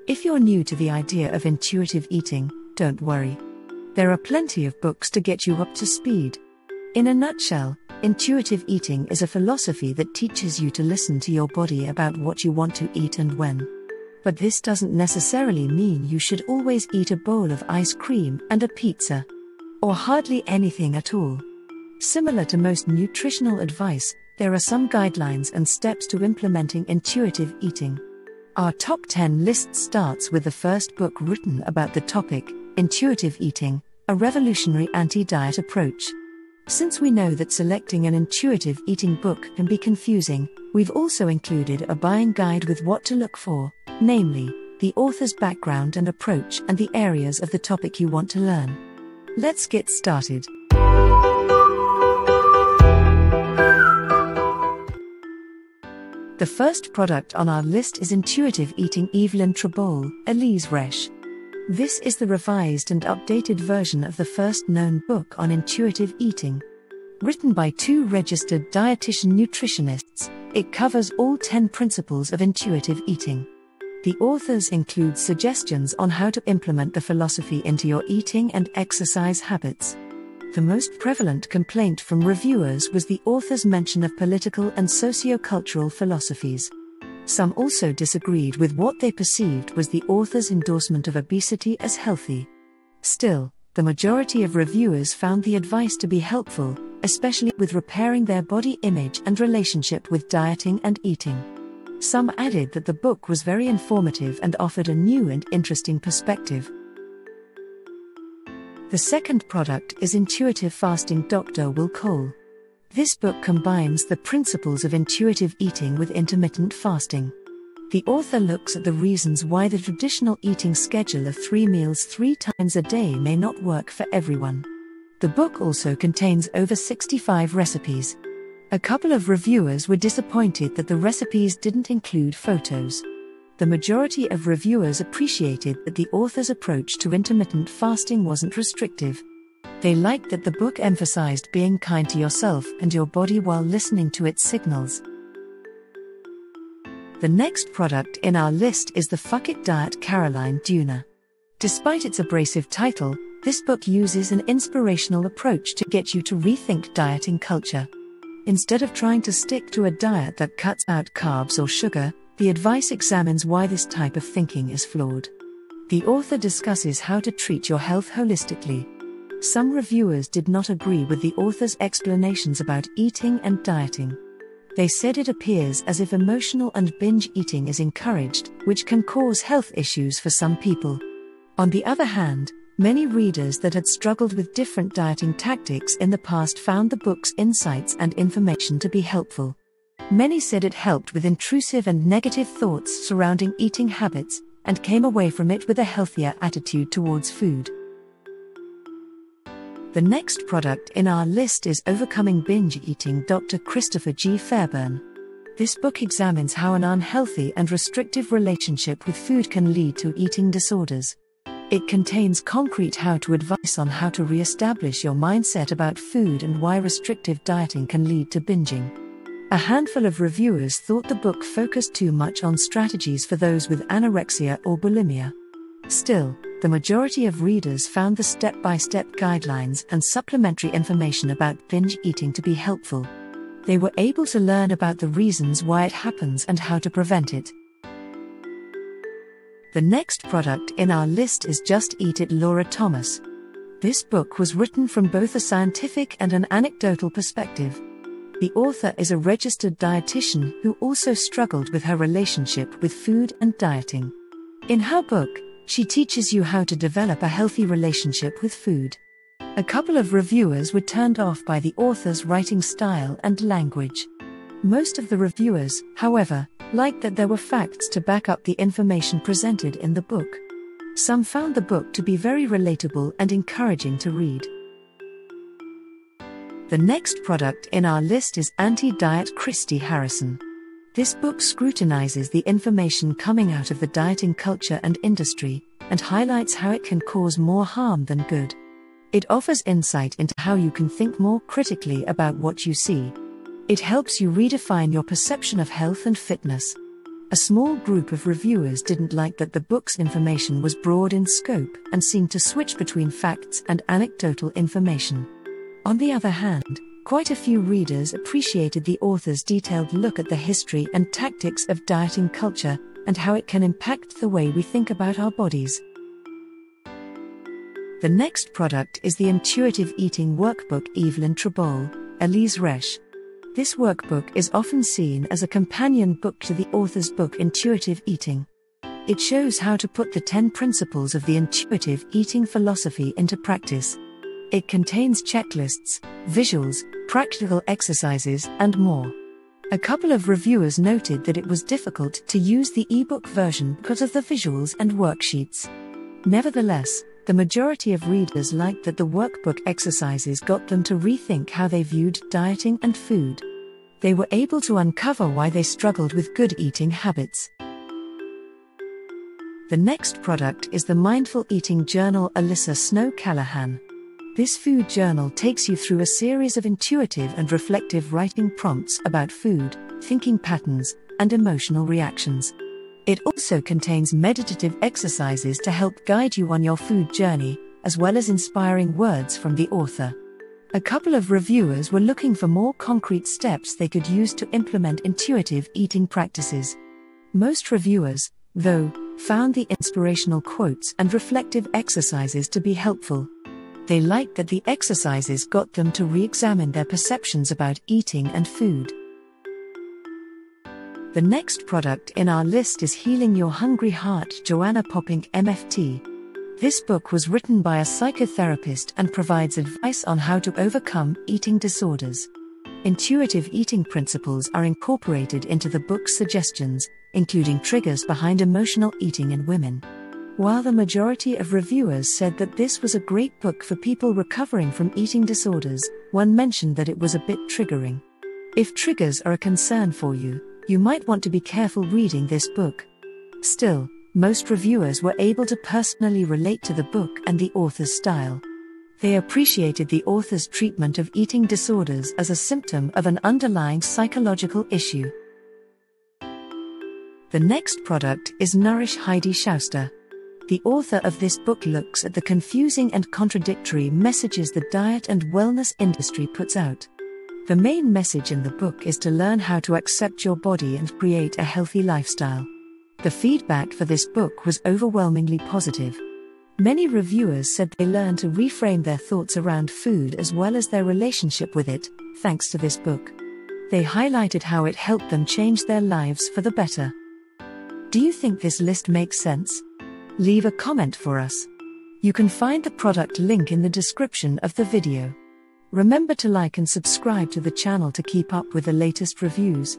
If you're new to the idea of intuitive eating, don't worry. There are plenty of books to get you up to speed. In a nutshell, intuitive eating is a philosophy that teaches you to listen to your body about what you want to eat and when. But this doesn't necessarily mean you should always eat a bowl of ice cream and a pizza. Or hardly anything at all. Similar to most nutritional advice, there are some guidelines and steps to implementing intuitive eating. Our top 10 list starts with the first book written about the topic, Intuitive Eating, a revolutionary anti-diet approach. Since we know that selecting an intuitive eating book can be confusing, we've also included a buying guide with what to look for, namely, the author's background and approach and the areas of the topic you want to learn. Let's get started. The first product on our list is Intuitive Eating Evelyn Tribole, Elyse Resch. This is the revised and updated version of the first known book on intuitive eating. Written by 2 registered dietitian nutritionists, it covers all 10 principles of intuitive eating. The authors include suggestions on how to implement the philosophy into your eating and exercise habits. The most prevalent complaint from reviewers was the author's mention of political and socio-cultural philosophies. Some also disagreed with what they perceived was the author's endorsement of obesity as healthy. Still, the majority of reviewers found the advice to be helpful, especially with repairing their body image and relationship with dieting and eating. Some added that the book was very informative and offered a new and interesting perspective. The second product is Intuitive Fasting Dr. Will Cole. This book combines the principles of intuitive eating with intermittent fasting. The author looks at the reasons why the traditional eating schedule of 3 meals 3 times a day may not work for everyone. The book also contains over 65 recipes. A couple of reviewers were disappointed that the recipes didn't include photos. The majority of reviewers appreciated that the author's approach to intermittent fasting wasn't restrictive. They liked that the book emphasized being kind to yourself and your body while listening to its signals. The next product in our list is The Fuck It Diet Caroline Dooner. Despite its abrasive title, this book uses an inspirational approach to get you to rethink dieting culture. Instead of trying to stick to a diet that cuts out carbs or sugar, the advice examines why this type of thinking is flawed. The author discusses how to treat your health holistically. Some reviewers did not agree with the author's explanations about eating and dieting. They said it appears as if emotional and binge eating is encouraged, which can cause health issues for some people. On the other hand, many readers that had struggled with different dieting tactics in the past found the book's insights and information to be helpful. Many said it helped with intrusive and negative thoughts surrounding eating habits, and came away from it with a healthier attitude towards food. The next product in our list is Overcoming Binge Eating Dr. Christopher G. Fairburn. This book examines how an unhealthy and restrictive relationship with food can lead to eating disorders. It contains concrete how-to advice on how to re-establish your mindset about food and why restrictive dieting can lead to binging. A handful of reviewers thought the book focused too much on strategies for those with anorexia or bulimia. Still, the majority of readers found the step-by-step guidelines and supplementary information about binge eating to be helpful. They were able to learn about the reasons why it happens and how to prevent it. The next product in our list is Just Eat It Laura Thomas. This book was written from both a scientific and an anecdotal perspective. The author is a registered dietitian who also struggled with her relationship with food and dieting. In her book, she teaches you how to develop a healthy relationship with food. A couple of reviewers were turned off by the author's writing style and language. Most of the reviewers, however, liked that there were facts to back up the information presented in the book. Some found the book to be very relatable and encouraging to read. The next product in our list is Anti-Diet Christy Harrison. This book scrutinizes the information coming out of the dieting culture and industry, and highlights how it can cause more harm than good. It offers insight into how you can think more critically about what you see. It helps you redefine your perception of health and fitness. A small group of reviewers didn't like that the book's information was broad in scope and seemed to switch between facts and anecdotal information. On the other hand, quite a few readers appreciated the author's detailed look at the history and tactics of dieting culture and how it can impact the way we think about our bodies. The next product is the Intuitive Eating Workbook Evelyn Tribole, Elyse Resch. This workbook is often seen as a companion book to the author's book Intuitive Eating. It shows how to put the 10 principles of the intuitive eating philosophy into practice. It contains checklists, visuals, practical exercises, and more. A couple of reviewers noted that it was difficult to use the ebook version because of the visuals and worksheets. Nevertheless, the majority of readers liked that the workbook exercises got them to rethink how they viewed dieting and food. They were able to uncover why they struggled with good eating habits. The next product is the Mindful Eating Journal Alyssa Callahan. This food journal takes you through a series of intuitive and reflective writing prompts about food, thinking patterns, and emotional reactions. It also contains meditative exercises to help guide you on your food journey, as well as inspiring words from the author. A couple of reviewers were looking for more concrete steps they could use to implement intuitive eating practices. Most reviewers, though, found the inspirational quotes and reflective exercises to be helpful. They liked that the exercises got them to re-examine their perceptions about eating and food. The next product in our list is Healing Your Hungry Heart, Joanna Poppink MFT. This book was written by a psychotherapist and provides advice on how to overcome eating disorders. Intuitive eating principles are incorporated into the book's suggestions, including triggers behind emotional eating in women. While the majority of reviewers said that this was a great book for people recovering from eating disorders, one mentioned that it was a bit triggering. If triggers are a concern for you, you might want to be careful reading this book. Still, most reviewers were able to personally relate to the book and the author's style. They appreciated the author's treatment of eating disorders as a symptom of an underlying psychological issue. The next product is Nourish Heidi Schauster. The author of this book looks at the confusing and contradictory messages the diet and wellness industry puts out. The main message in the book is to learn how to accept your body and create a healthy lifestyle. The feedback for this book was overwhelmingly positive. Many reviewers said they learned to reframe their thoughts around food as well as their relationship with it, thanks to this book. They highlighted how it helped them change their lives for the better. Do you think this list makes sense? Leave a comment for us. You can find the product link in the description of the video. Remember to like and subscribe to the channel to keep up with the latest reviews.